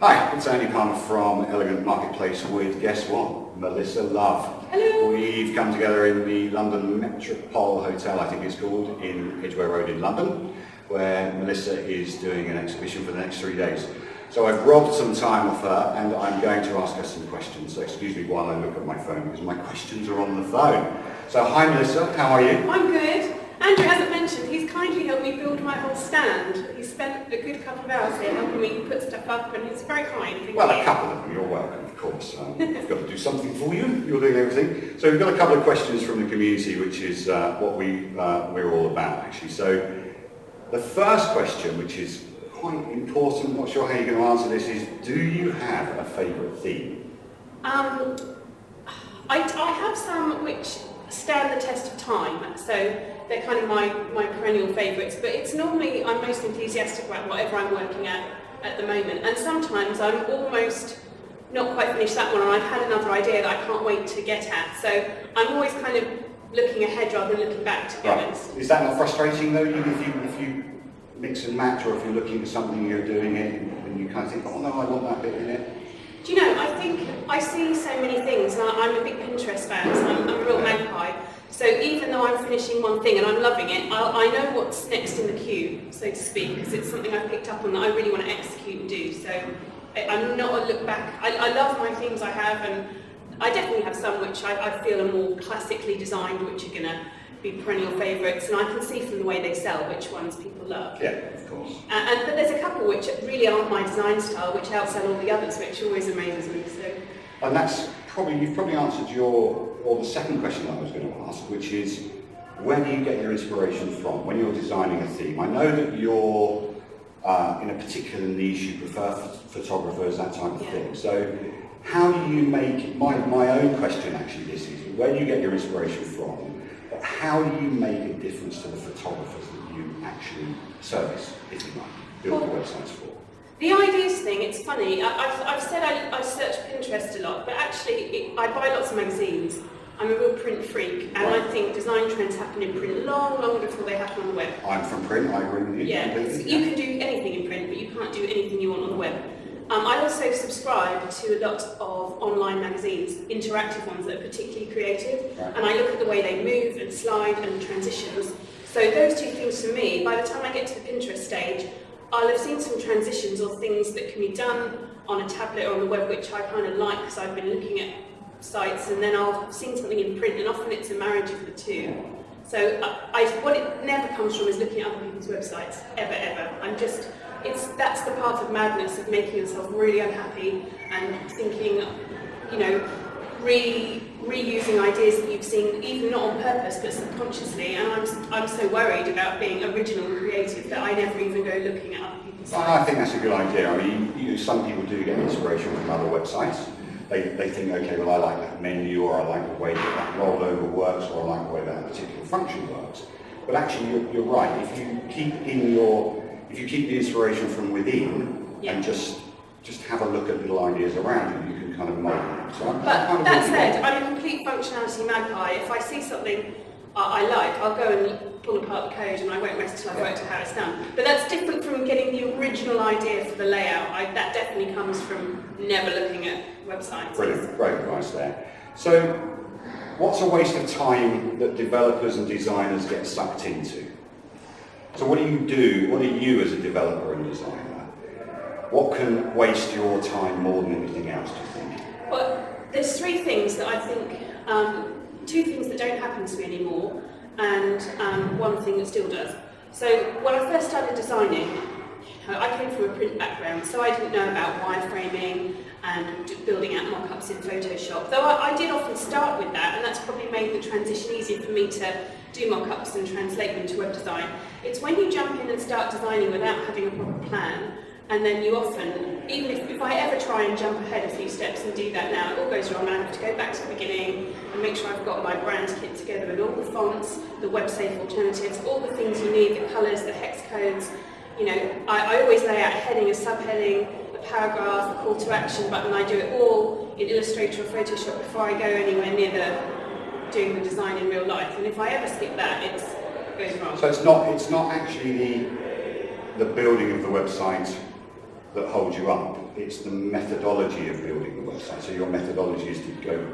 Hi, it's Andy Palmer from Elegant Marketplace with, guess what, Melissa Love. Hello. We've come together in the London Metropole Hotel, I think it's called, in Edgware Road in London, where Melissa is doing an exhibition for the next 3 days. So I've robbed some time off her and I'm going to ask her some questions. So excuse me while I look at my phone because my questions are on the phone. So hi Melissa, how are you? I'm good. Andrew hasn't mentioned, he's kindly helped me build my whole stand. He spent a good couple of hours here helping me put stuff up and he's very kind. Well, a couple of them, you're welcome, of course. I've got to do something for you, you're doing everything. So we've got a couple of questions from the community, which is what we're all about actually. So the first question, which is quite important, not sure how you're going to answer this, is do you have a favourite theme? I have some which stand the test of time, so they're kind of my perennial favourites, but it's normally I'm most enthusiastic about whatever I'm working at the moment, and sometimes I'm almost not quite finished that one and I've had another idea that I can't wait to get at, so I'm always kind of looking ahead rather than looking back, to be honest. Is that not frustrating though, if you mix and match, or if you're looking at something you're doing it and you kind of think, oh no, I want that bit in it? Do you know, I think I see so many things, and I'm a big Pinterest fan, so I'm a real magpie. So even though I'm finishing one thing and I'm loving it, I know what's next in the queue, so to speak, because it's something I've picked up on that I really want to execute and do. So I'm not a look back. I love my themes I have, and I definitely have some which I feel are more classically designed, which are going to be perennial favourites, and I can see from the way they sell which ones people love. Yeah, of course. But there's a couple which really aren't my design style, which outsell all the others, which always amazes me. So. And that's you've probably answered the second question that I was going to ask, which is where do you get your inspiration from when you're designing a theme? I know that you're in a particular niche, you prefer photographers, that type of thing. So how do you make, my own question actually this is, where do you get your inspiration from? But how do you make a difference to the photographers that you actually service, if you like, build the websites for? The ideas thing, it's funny, I've said I search Pinterest a lot, but actually I buy lots of magazines. I'm a real print freak, and I think design trends happen in print long before they happen on the web. I'm from print, I agree with you. Yeah, you can do anything in print, but you can't do anything you want on the web. I also subscribe to a lot of online magazines, interactive ones that are particularly creative, and I look at the way they move and slide and transitions. So those two things for me, by the time I get to the Pinterest stage, I'll have seen some transitions or things that can be done on a tablet or on the web, which I kind of like because I've been looking at sites, and then I'll have seen something in print, and often it's a marriage of the two. So what it never comes from is looking at other people's websites, ever. That's the part of madness of making yourself really unhappy and thinking, reusing ideas that you've seen, even not on purpose, but subconsciously. And I'm so worried about being original and creative that I never even go looking at other people's sites. I think that's a good idea. I mean, some people do get inspiration from other websites. They think, okay, well, I like that menu, or I like the way that rollover works, or I like the way that particular function works. But actually, you're right. If you keep the inspiration from within and just have a look at little ideas around you, you can kind of mold them. So but that said, I'm a complete functionality magpie. If I see something I like, I'll go and pull apart the code, and I won't rest till I've worked out how it's done. But that's different from getting the original idea for the layout. That definitely comes from never looking at websites. Brilliant, great advice there. So, what's a waste of time that developers and designers get sucked into? So what do you do? What are you as a developer and designer? What can waste your time more than anything else, do you think? Well, there's three things that I think, two things that don't happen to me anymore, and one thing that still does. So when I first started designing, I came from a print background, so I didn't know about wireframing and building out mock-ups in Photoshop, though I did often start with that, and that's probably made the transition easier for me to do mock-ups and translate them to web design. It's when you jump in and start designing without having a proper plan, and then you often, even if I ever try and jump ahead a few steps and do that now, it all goes wrong, and I have to go back to the beginning and make sure I've got my brand kit together and all the fonts, the web-safe alternatives, all the things you need, the colours, the hex codes. I always lay out a heading, a subheading, a paragraph, a call to action button. I do it all in Illustrator or Photoshop before I go anywhere near doing the design in real life. And if I ever skip that, it goes wrong. So it's not actually the building of the website that holds you up. it's the methodology of building the website. So your methodology is to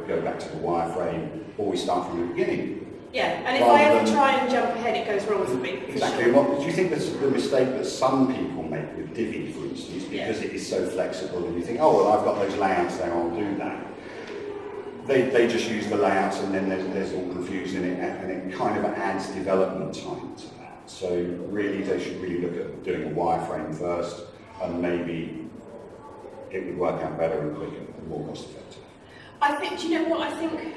go back to the wireframe, always start from the beginning. Yeah, and if I ever try and jump ahead, it goes wrong for me. Exactly. Sure. And what do you think that's the mistake that some people make with Divi, for instance, because it is so flexible, and you think, oh well, I've got those layouts there, I'll do that. They just use the layouts, and then there's all confusion in it, and it kind of adds development time to that. So really, they should really look at doing a wireframe first, and maybe it would work out better and quicker and more cost effective. I think, do you know what, I think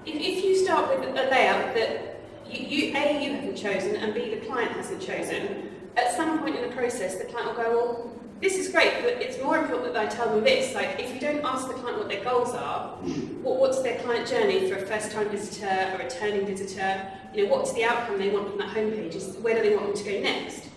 if you start with a layout that you haven't chosen and B, the client hasn't chosen, at some point in the process, the client will go, well, this is great, but it's more important that I tell them this. Like, if you don't ask the client what their goals are, what's their client journey for a first-time visitor, a returning visitor, what's the outcome they want from that homepage? Where do they want them to go next?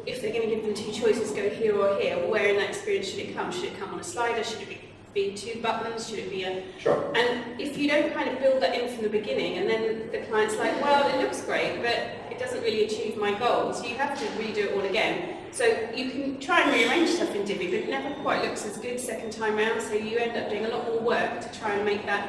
If they're going to give them two choices, go here or here, where in that experience should it come? Should it come on a slider? Should it be two buttons? Should it be a... Sure. And if you don't kind of build that in from the beginning, and then the client's like, well, it looks great, but it doesn't really achieve my goals, you have to redo it all again. So you can try and rearrange stuff in Divi, but it never quite looks as good second time round, so you end up doing a lot more work to try and make that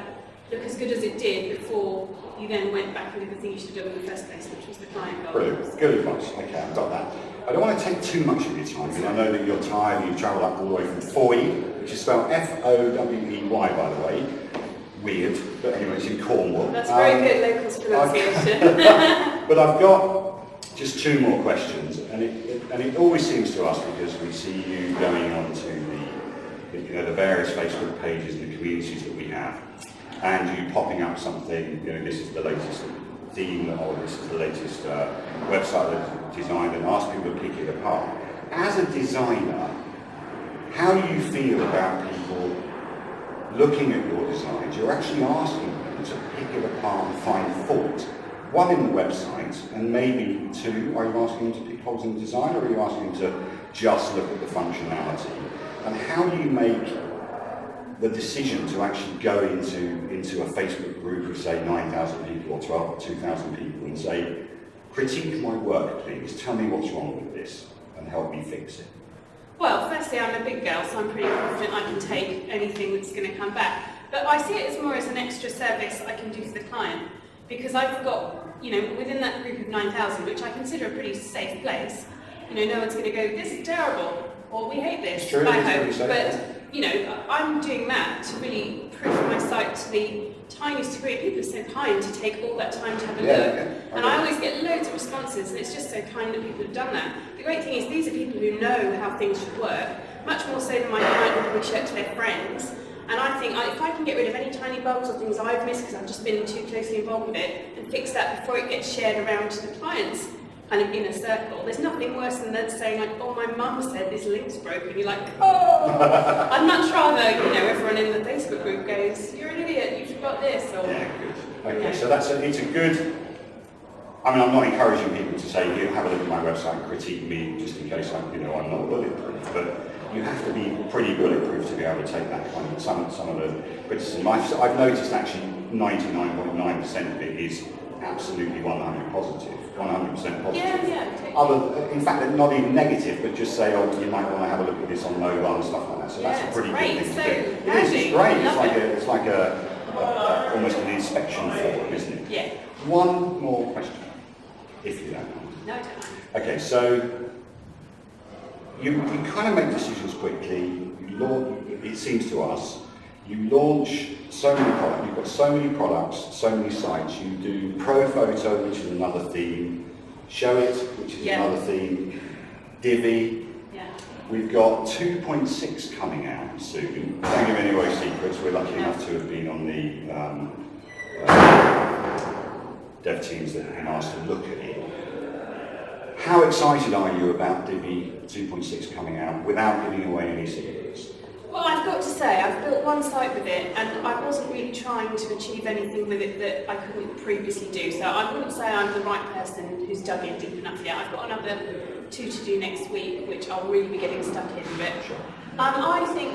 look as good as it did before you then went back and did the thing you should have done in the first place, which was the client goal. Brilliant. Good advice. Okay, I've got that. I don't want to take too much of your time, because I know that you're tired and you've travelled up all the way from Fowey, which is spelled F-O-W-E-Y, by the way. Weird, but anyway, it's in Cornwall. That's very good locals pronunciation. But I've got just two more questions, and it always seems to us, because we see you going on to the various Facebook pages and the communities that we have, and you popping up something, this is the latest theme, or this is the latest website that's designed, and ask people to pick it apart. As a designer, how do you feel about people looking at your designs? You're actually asking them to pick it apart and find fault. One, in the website, and maybe two, are you asking them to pick holes in the design, or are you asking them to just look at the functionality? And how do you make the decision to actually go into a Facebook group of, say, 9,000 people or 2,000 people and say, critique my work, please, tell me what's wrong with this and help me fix it? Well, firstly, I'm a big girl, so I'm pretty confident I can take anything that's going to come back. But I see it as more as an extra service I can do for the client, because I've got, within that group of 9,000, which I consider a pretty safe place, no one's going to go, this is terrible, or we hate this, it's true, I hope. Safe, but, I'm doing that to really proof my site to the tiniest degree. People are so kind to take all that time to have a look. And I always get loads of responses, and it's just so kind that people have done that. The great thing is these are people who know how things should work, much more so than my client would probably share to their friends. And I think if I can get rid of any tiny bugs or things I've missed because I've just been too closely involved with it, and fix that before it gets shared around to the clients, kind of in a circle, there's nothing worse than them saying like, oh, my mum said this link's broken. You're like, oh! I'd much rather, everyone in the Facebook group goes, you're an idiot, you forgot this. Or, yeah, good. Okay, so it's a good... I'm not encouraging people to say, have a look at my website and critique me just in case I'm not bulletproof, but you have to be pretty bulletproof to be able to take that kind of, some of the criticism. I've noticed actually 99.9% of it is absolutely 100% positive. In fact, not even negative, but just say, oh, you might want to have a look at this on mobile and stuff like that. So that's a pretty good thing to do. It's great. It's like almost an inspection form, isn't it? Yeah. One more question, if you don't mind. No, I don't mind. Okay, so you kind of make decisions quickly. It seems to us, you launch so many products. You've got so many products, so many sites. You do Pro Photo, which is another theme. Show It, which is another theme. Divi. Yeah. We've got 2.6 coming out soon. Don't give any away secrets. We're lucky enough to have been on the dev teams that have been asked to look at it. How excited are you about Divi 2.6 coming out without giving away any secrets? Well, I've got to say, I've built one site with it, and I wasn't really trying to achieve anything with it that I couldn't previously do. So I wouldn't say I'm the right person who's dug in deep enough yet. I've got another 2 to do next week, which I'll really be getting stuck in a bit. I think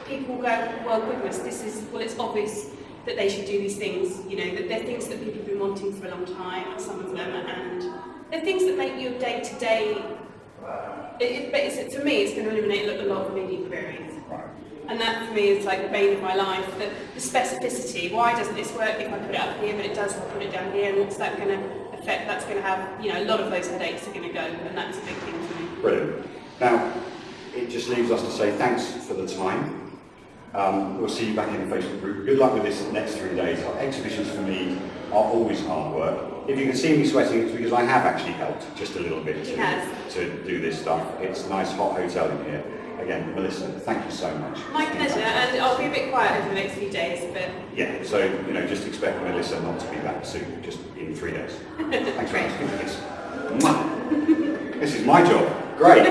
people go, well, goodness, it's obvious that they should do these things. That they're things that people have been wanting for a long time, some of them, and they're things that make your day-to-day But for me, it's going to eliminate a lot of media queries. Right. And that for me is like the bane of my life, the specificity. Why doesn't this work if I put it up here, but it does put it down here, and what's that going to affect? That's going to have, a lot of those headaches are going to go, and that's a big thing for me. Brilliant. Now, it just leaves us to say thanks for the time. We'll see you back in the Facebook group. Good luck with this next 3 days. Exhibitions for me are always hard work. If you can see me sweating, it's because I have actually helped just a little bit to do this stuff. It's a nice hot hotel in here. Again, Melissa, thank you so much. My pleasure, and I'll be a bit quiet over the next few days, but... Yeah, so, just expect Melissa not to be back soon, just in 3 days. Thanks very much for this. This is my job. Great.